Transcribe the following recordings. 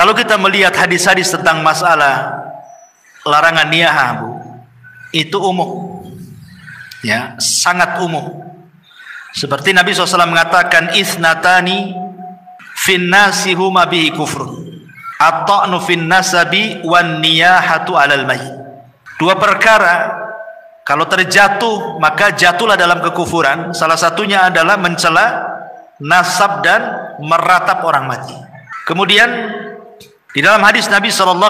Kalau kita melihat hadis-hadis tentang masalah larangan niyahah, Bu, itu umum, ya, sangat umum. Seperti Nabi SAW mengatakan, isnatani fin nasi huma bihi kufrun, at-ta'nu fin nasabi wan niyahatu alal mayyit. Dua perkara kalau terjatuh maka jatuhlah dalam kekufuran. Salah satunya adalah mencela nasab dan meratap orang mati. Kemudian di dalam hadis Nabi SAW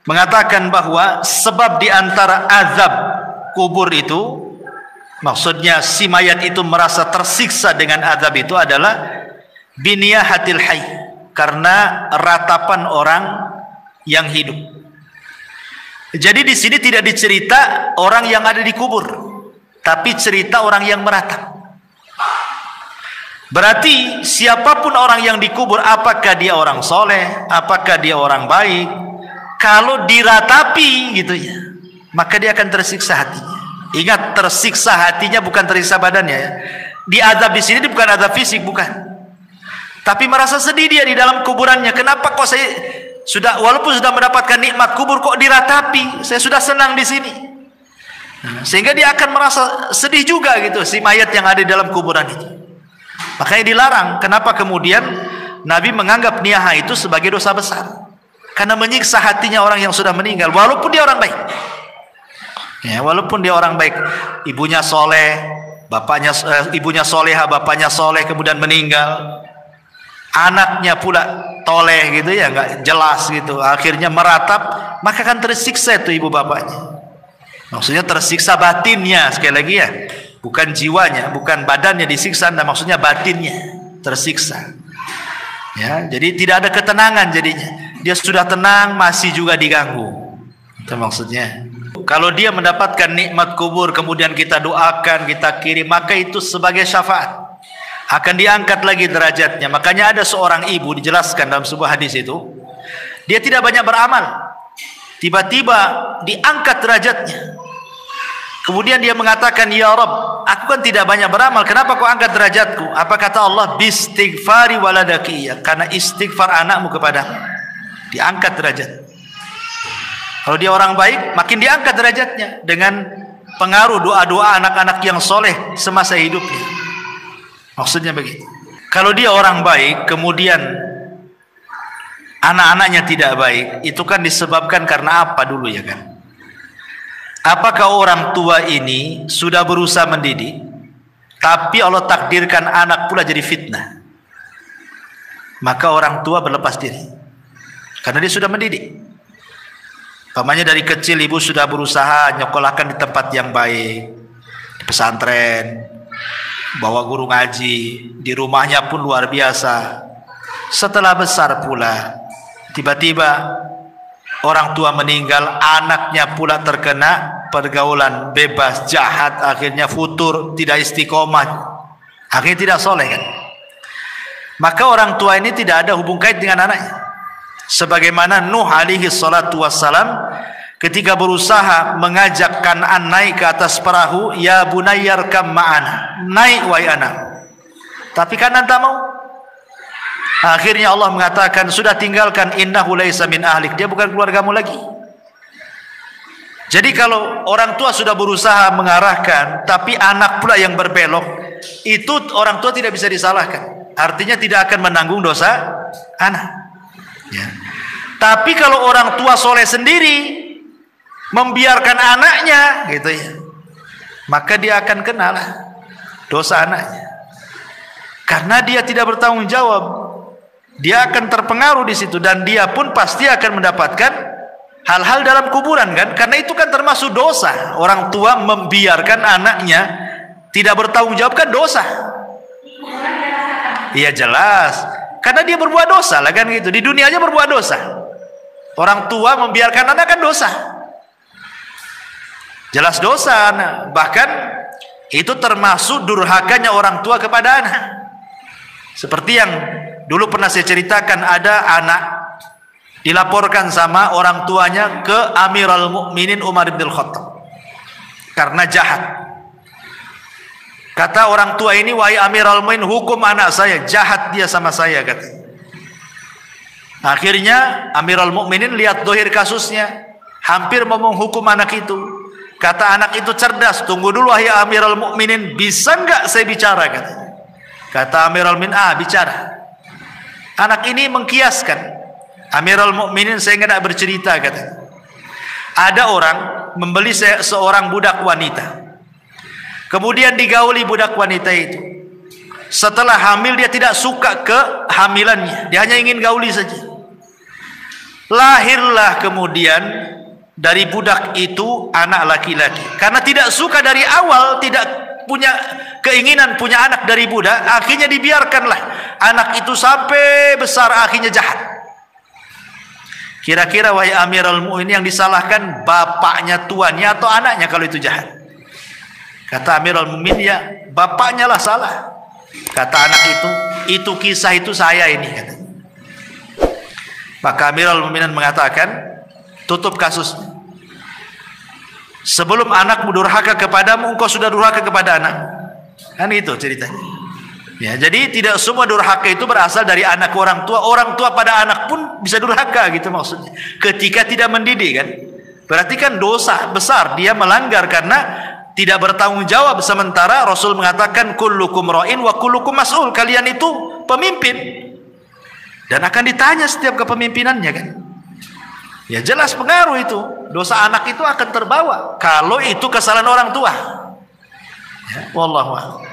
mengatakan bahwa sebab di antara azab kubur itu, maksudnya si mayat itu merasa tersiksa dengan azab itu adalah biniyahatil hayy, karena ratapan orang yang hidup. Jadi di sini tidak dicerita orang yang ada di kubur, tapi cerita orang yang meratap. Berarti siapapun orang yang dikubur, apakah dia orang soleh, apakah dia orang baik, kalau diratapi gitu ya, maka dia akan tersiksa hatinya. Ingat, tersiksa hatinya, bukan tersiksa badannya ya. Diazab di sini bukan azab fisik, bukan. Tapi merasa sedih dia di dalam kuburannya. Kenapa kok saya walaupun sudah mendapatkan nikmat kubur, kok diratapi? Saya sudah senang di sini. Sehingga dia akan merasa sedih juga gitu, si mayat yang ada di dalam kuburan itu. Makanya dilarang. Kenapa kemudian Nabi menganggap niyahah itu sebagai dosa besar? Karena menyiksa hatinya orang yang sudah meninggal, walaupun dia orang baik. Ya, walaupun dia orang baik, ibunya soleh, bapaknya ibunya soleha, bapaknya soleh, kemudian meninggal, anaknya pula toleh gitu ya, nggak jelas gitu, akhirnya meratap, maka akan tersiksa itu ibu bapaknya. Maksudnya tersiksa batinnya, sekali lagi ya, bukan jiwanya, bukan badannya disiksa, dan maksudnya batinnya tersiksa. Ya, jadi tidak ada ketenangan jadinya. Dia sudah tenang masih juga diganggu. Itu maksudnya. Kalau dia mendapatkan nikmat kubur kemudian kita doakan, kita kirim, maka itu sebagai syafaat. Akan diangkat lagi derajatnya. Makanya ada seorang ibu, dijelaskan dalam sebuah hadis itu, dia tidak banyak beramal, tiba-tiba diangkat derajatnya. Kemudian dia mengatakan, ya Rabb, aku kan tidak banyak beramal, kenapa kau angkat derajatku? Apa kata Allah? Bistighfari waladaki, karena istighfar anakmu kepadamu, diangkat derajat. Kalau dia orang baik, makin diangkat derajatnya dengan pengaruh doa-doa anak-anak yang soleh semasa hidupnya. Maksudnya begitu. Kalau dia orang baik, kemudian anak-anaknya tidak baik, itu kan disebabkan karena apa dulu ya kan? Apakah orang tua ini sudah berusaha mendidik, tapi Allah takdirkan anak pula jadi fitnah, maka orang tua berlepas diri karena dia sudah mendidik. Pamannya dari kecil ibu sudah berusaha nyekolahkan di tempat yang baik, di pesantren, bawa guru ngaji, di rumahnya pun luar biasa. Setelah besar pula, tiba-tiba orang tua meninggal, anaknya pula terkena pergaulan bebas, jahat, akhirnya futur, tidak istiqomah, akhirnya tidak soleh kan. Maka orang tua ini tidak ada hubung kait dengan anaknya. Sebagaimana Nuh alaihi salatu wassalam ketika berusaha mengajak Kan'an naik ke atas perahu, ya bunayyarkam ma'ana, naik wahai anak. Tapi Kan'an tak mau. Akhirnya Allah mengatakan, sudah tinggalkan, innahu laisa min ahlik, dia bukan keluargamu lagi. Jadi kalau orang tua sudah berusaha mengarahkan, tapi anak pula yang berbelok, itu orang tua tidak bisa disalahkan. Artinya tidak akan menanggung dosa anak. Ya. Tapi kalau orang tua soleh sendiri membiarkan anaknya gitu ya, maka dia akan kena dosa anaknya, karena dia tidak bertanggung jawab. Dia akan terpengaruh di situ, dan dia pun pasti akan mendapatkan hal-hal dalam kuburan kan, karena itu kan termasuk dosa. Orang tua membiarkan anaknya tidak bertanggung jawab kan dosa. Iya jelas. Karena dia berbuat dosa lah kan gitu. Di dunianya berbuat dosa. Orang tua membiarkan anak kan dosa. Jelas dosa anak. Bahkan itu termasuk durhakanya orang tua kepada anak. Seperti yang dulu pernah saya ceritakan, ada anak dilaporkan sama orang tuanya ke Amirul Mukminin Umar bin Khattab karena jahat. Kata orang tua ini, wahai Amirul Mukminin, hukum anak saya, jahat dia sama saya, kata. Akhirnya Amirul Mukminin lihat dohir kasusnya, hampir mau menghukum anak itu. Kata anak itu cerdas, tunggu dulu wahai Amirul Mukminin, bisa nggak saya bicara? Kata Amirul Mukminin, bicara. Anak ini mengkiaskan, Amirul Mukminin saya nggak bercerita, kata. Ada orang membeli seorang budak wanita, kemudian digauli budak wanita itu. Setelah hamil dia tidak suka kehamilannya, dia hanya ingin gauli saja. Lahirlah kemudian dari budak itu anak laki-laki. Karena tidak suka dari awal, tidak punya keinginan punya anak dari budak, akhirnya dibiarkanlah anak itu sampai besar, akhirnya jahat. Kira-kira wahai Amirul Mukminin yang disalahkan bapaknya, tuannya, atau anaknya kalau itu jahat? Kata Amirul Mukminin, ya bapaknya lah salah. Kata anak itu kisah itu saya ini, kata. Maka Amirul Mukminin mengatakan, tutup kasusnya. Sebelum anakmu durhaka kepadamu, engkau sudah durhaka kepada anak. Kan itu ceritanya. Ya, jadi tidak semua durhaka itu berasal dari anak orang tua. Orang tua pada anak pun bisa durhaka, gitu maksudnya. Ketika tidak mendidik, kan. Berarti kan dosa besar, dia melanggar karena tidak bertanggung jawab. Sementara Rasul mengatakan kullukum ra'in wa kullukum mas'ul. Kalian itu pemimpin dan akan ditanya setiap kepemimpinannya, kan. Ya jelas pengaruh itu. Dosa anak itu akan terbawa kalau itu kesalahan orang tua. Ya, wallahu a'lam.